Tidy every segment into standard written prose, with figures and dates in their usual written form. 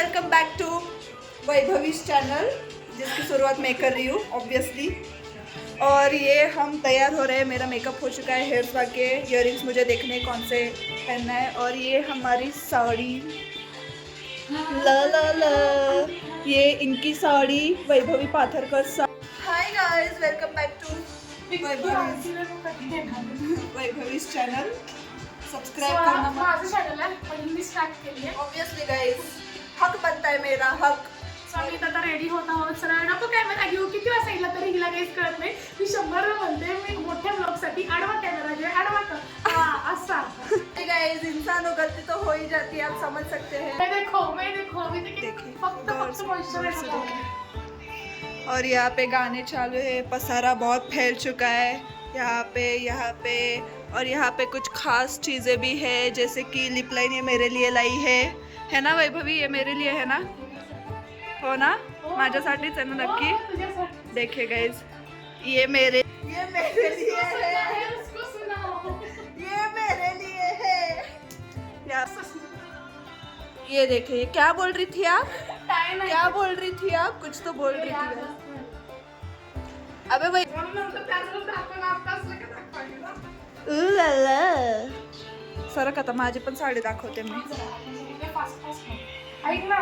Welcome back to Vaibhavi's channel, जिसकी शुरुआत मैं कर रही हूँ ऑब्वियसली। और ये हम तैयार हो रहे हैं, मेरा मेकअप हो चुका है, हेयर्स वाके, इयररिंग्स मुझे देखने कौन से पहनना है। और ये हमारी साड़ी, ला ला ला, ये इनकी sari Vaibhavi Patharkar sari. Hi guys, welcome back to Vaibhavi's channel. Subscribe करना माझं चॅनल आहे पण मी स्टार्ट केली आहे ऑब्वियसली गाइस, हक बनता है मेरा हक। स्वामी आता रेडी होत आहोत सरळ नको कॅमेरा घेऊ किती वाजता येईल तरी हिला काहीच कळत नाही मी 100 म्हणते मी मोठ्या ब्लॉगसाठी आडवा कॅमेरा घे आडवा का असा गाइस इंसान हो गलती तो हो ही जाती है, आप समझ सकते हैं। मैं देखो अभी तक फक्त मॉइश्चराइजर और यहाँ पे गाने चालू है, पसारा बहुत फैल चुका है यहाँ पे और यहाँ पे कुछ खास चीज़ें भी है, जैसे कि लिप लाइन ये मेरे लिए लाई है ना वैभवी, ये मेरे लिए है ना, हो ना, माझ्यासाठीच आहे ना नक्की। देखिए गाइस, ये मेरे लिए है, ये मेरे लिए है। ये देखिए, ये क्या बोल रही थी आप, क्या बोल रही थी आप, कुछ तो बोल रही थी। अबे भाई सरक आता, माझी पण साडी दाखवते मी। ऐक ना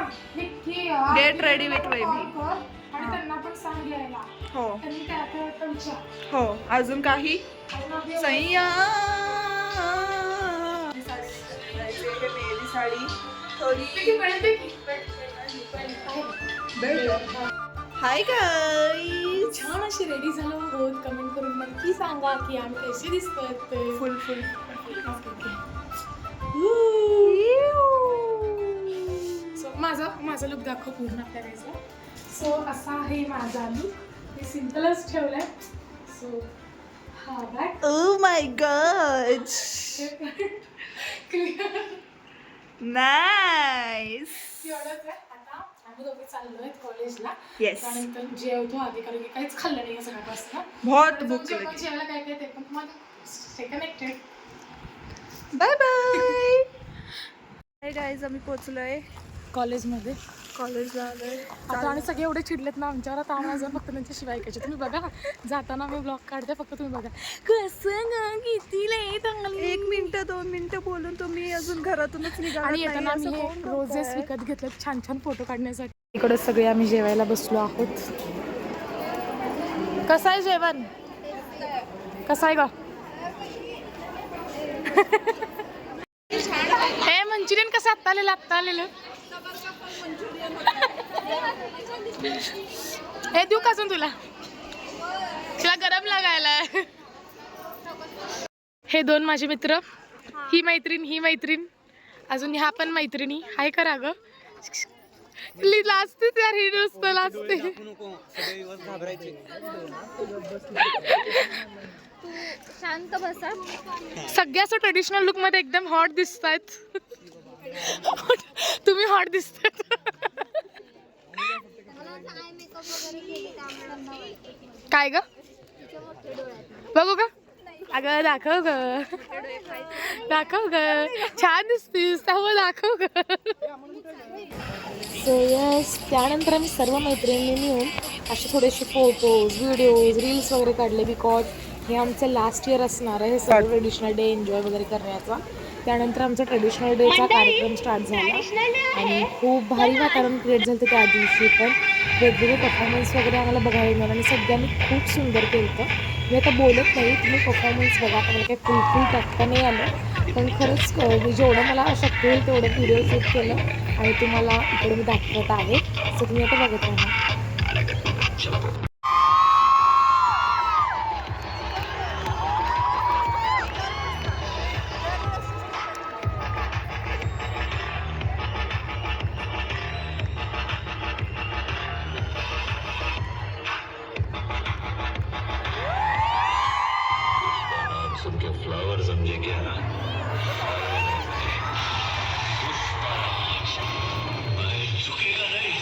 गेट रेडी विथ वैभी। आणि त्यांना पण सांग यायला हो त्यांनी काय आता विचार हो, अजून काही सैया मेरी साडी थोडी। हाय गाइस, छान अशी रेडी झालो आहोत, कमेंट करून नक्की सांगा की आम्ही कशी दिसतोय ते फुल सो माझा लुक दाखव पूर्ण करायचा। सो असा आहे माझा लुक, मी सिम्पलच ठेवलाय। सो हा bag oh my God, nice. एवढंच आहे। आता आम्ही दोघे चाललोय कॉलेजला। Yes. त्यानंतर जेवतो आधी, कारण की काहीच खाल्लं नाही सकाळपासून। बहुत भूक लगी। जेवायला काय काय ते पण तुम्हाला stay connected. Bye bye. Hi guys, आम्ही पोहोचलोय कॉलेजमध्ये, कॉलेजला आलोय आता आणि सगळे एवढे चिडलेत ना आमच्यावर, आता आम्हाला जर फक्त त्यांच्या शिवाय ऐकायचे। तुम्ही बघा जाताना मी ब्लॉग काढते, फक्त तुम्ही बघा कसं किती लेट आली। 1 मिनिट 2 मिनिटं बोलून तुम्ही अजून घरातूनच निघाला आणि येताना आम्ही हे रोजेस विकत घेतले छान छान फोटो काढण्यासाठी। इकडे सगळे आम्ही जेवायला बसलो आहोत। कसं आहे जेवण, कसं आहे ग? हे मंचुरियन कसं आत्ता आलेलं हे देऊ का अजून तुला गरम लागायला। हे 2 माझे मित्र, ही मैत्रीण अजून ह्या पण मैत्रिणी। हाय करा ग, लाजते यार, ही नुसतं लाजते। शांत बसा। सगळे असं ट्रेडिशनल लुक मध्ये एकदम हॉट दिसतायत। तुम्ही हॉट दिसतायत। काय ग बघू का, अगं दाखव ग, छान दिसतीस त्यामुळे दाखव ग। सो यस, त्यानंतर आम्ही सर्व मैत्रिणी मिळून असे थोडेसे फोटोज, व्हिडिओज, रील्स वगैरे काढले, बिकॉज हे आमचं लास्ट इयर असणार आहे सर्व ट्रेडिशनल डे एन्जॉय वगैरे करण्याचा। त्यानंतर आमचा ट्रेडिशनल डेचा कार्यक्रम स्टार्ट झाला आणि खूप भारी वातावरण क्रिएट झालं त्या दिवशी। पण वेगवेगळे परफॉर्मन्स वगैरे आम्हाला बघायला मिळालं आणि सगळ्यांनी खूप सुंदर केलं होतं। मी आता बोलत नाही, तुम्ही परफॉर्मन्स बघा, आता मला काही फुल टाकता नाही आलं, पण खरंच मी जेवढं मला शक्य होईल तेवढं व्हिडिओ शूट केलं आणि तुम्हाला इकडे मी दाखवत आहे। सो तुम्ही आता बघत राहा। फ्लावर समझे क्या? झुकेगा नहीं।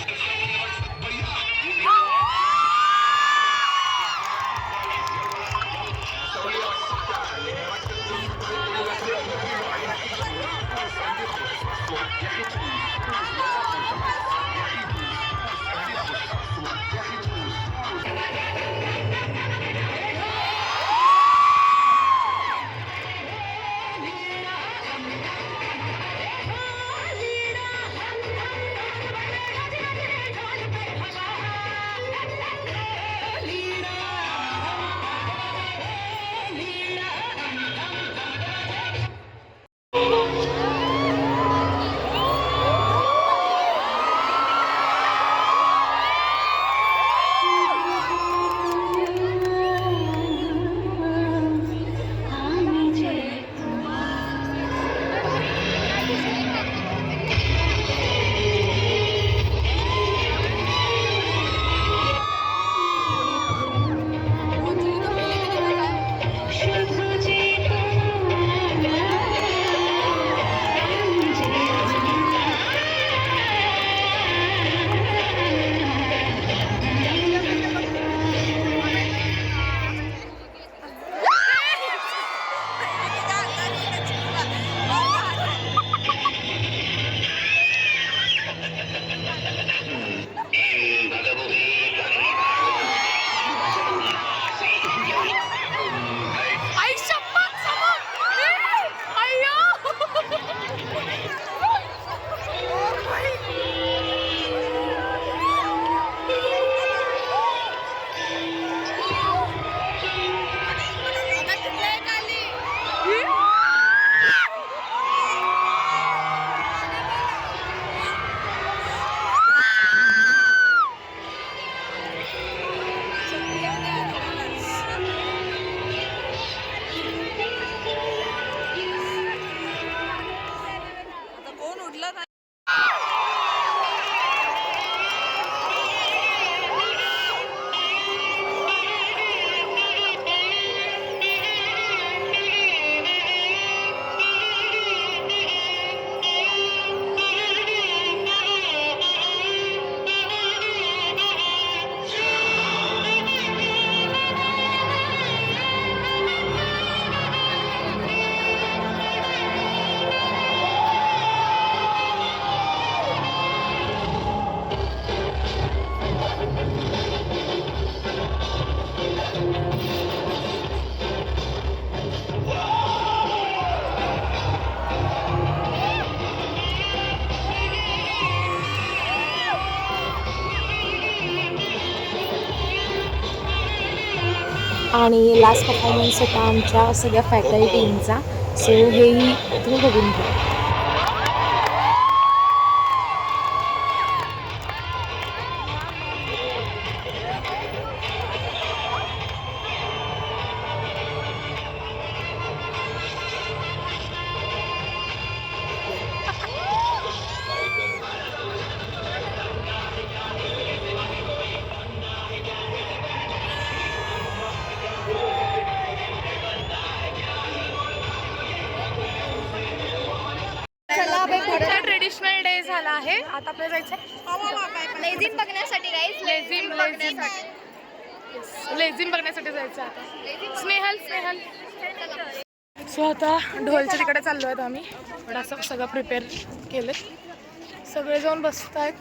आणि लास्ट परफॉर्मन्स होता आमच्या सगळ्या फॅकल्टींचा. सो हेही तुम्ही बघून घ्या. ट्रेडिशनल डे झाला आहे. आता आपल्याला जायचं लेझिम बघण्यासाठी गाईज, लेझिम बघण्यासाठी. लेझिम बघण्यासाठी जायचं आता. स्नेहल सो आता ढोलच्या तिकडे चाललो आहेत आम्ही. पण असं सगळं प्रिपेअर केलं, सगळे जाऊन बसत आहेत.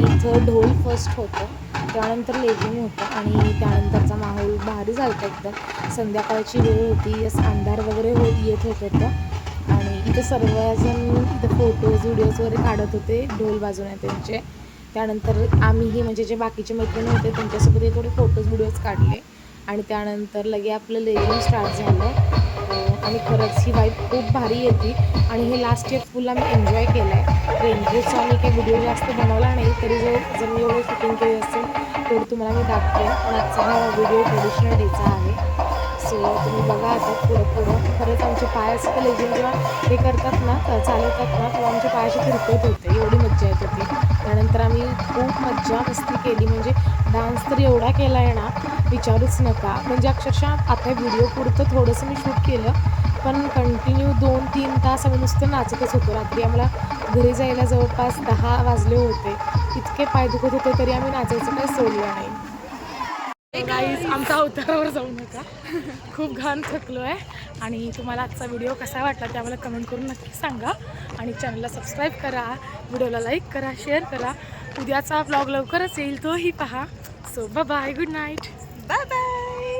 इथं ढोल फर्स्ट होतं, त्यानंतर लेझिम होतं आणि त्यानंतरचा माहोल भारी झाला होता एकदम. संध्याकाळची वेळ होती, असं अंधार वगैरे येत होतं आणि इथं सर्वजण इथं फोटोज व्हिडिओज वगैरे काढत होते ढोल वाजवण्यात त्यांचे. त्यानंतर आम्हीही म्हणजे जे बाकीचे मैत्रिणी होते त्यांच्यासोबत थोडे फोटोज व्हिडिओज काढले आणि त्यानंतर लगे आपलं लेझिम स्टार्ट झालं. आणि खरंच ही वाईब खूप भारी येते आणि हे लास्ट इयर फुल आम्ही एन्जॉय केलं आहे. रेनबोचा आम्ही काही व्हिडिओ जास्त बनवला नाही, तरी जर मी एवढं शूटिंग केली असेल तेवढं तुम्हाला मी दाखवेन. पण आजचा हा व्हिडिओ ट्रेडिशनल डेचा आहे. सो तुम्ही बघा आता पुढं खरंच आमचे पाय असं लेझिम जेव्हा हे करतात ना, चालवतात ना, तेव्हा आमचे पायाशी फिरकत होते, एवढी मज्जा येत होती. त्यानंतर आम्ही खूप मज्जा मस्ती केली, म्हणजे डान्स तर एवढा केला आहे ना विचारूच नका. म्हणजे अक्षरशः आता व्हिडिओ पुरतं थोडंसं मी शूट केलं, पण कंटिन्यू 2-3 तास आम्ही नुसतं नाचतच होतो. रात्री आम्हाला घरी जायला जवळपास 10 वाजले होते. इतके पाय दुखत होते तरी आम्ही नाचायचं काही सोडलं नाही. गाईज आमच्या अवतारावर जाऊ नका, खूप घाण थकलो आहे. आणि तुम्हाला आजचा व्हिडिओ कसा वाटला ते आम्हाला कमेंट करून नक्की सांगा आणि चॅनलला सबस्क्राईब करा, व्हिडिओला लाईक करा, शेअर करा. उद्याचा व्लॉग लवकरच येईल, तोही पहा. So bye, good night, bye bye.